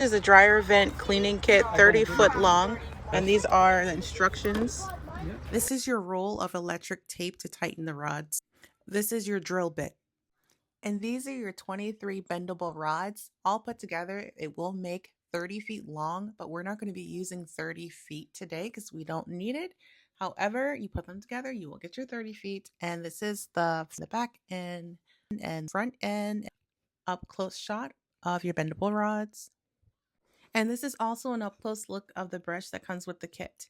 This is a dryer vent cleaning kit, 30-foot long, and these are the instructions. This is your roll of electric tape to tighten the rods. This is your drill bit. And these are your 23 bendable rods. All put together, it will make 30 feet long, but we're not going to be using 30 feet today because we don't need it. However, you put them together, you will get your 30 feet. And this is the back end and front end up close shot of your bendable rods. And this is also an up close look of the brush that comes with the kit.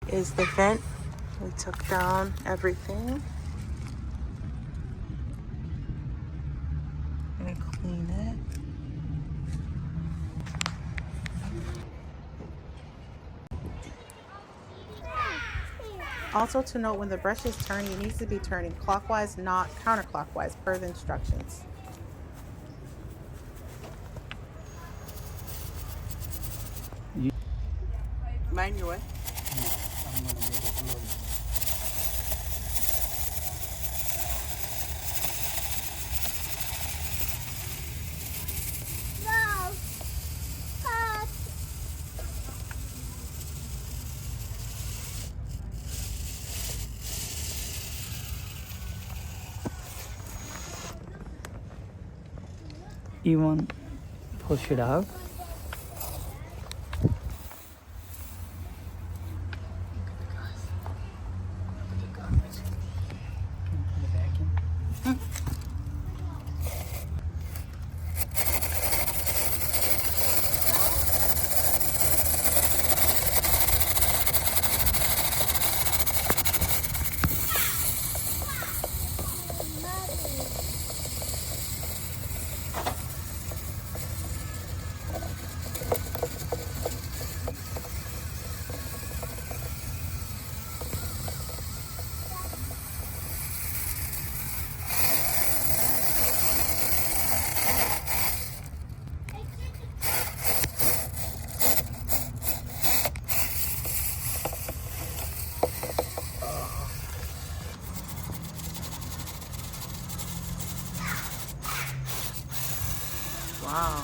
Is the vent. We took down everything. I'm gonna clean it. Also to note, when the brush is turning, it needs to be turning clockwise, not counterclockwise, per the instructions. Mind your way. You want to push it out? Wow.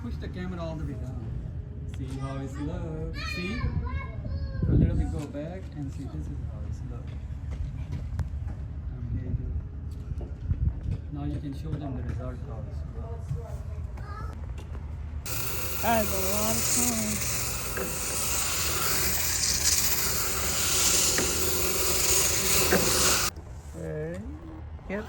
Push the camera all the way down. See how it's low. See? A little bit go back and see, this is how it's low. And here you go. Now you can show them the result how it's low. That is a lot of time. Okay. Yep.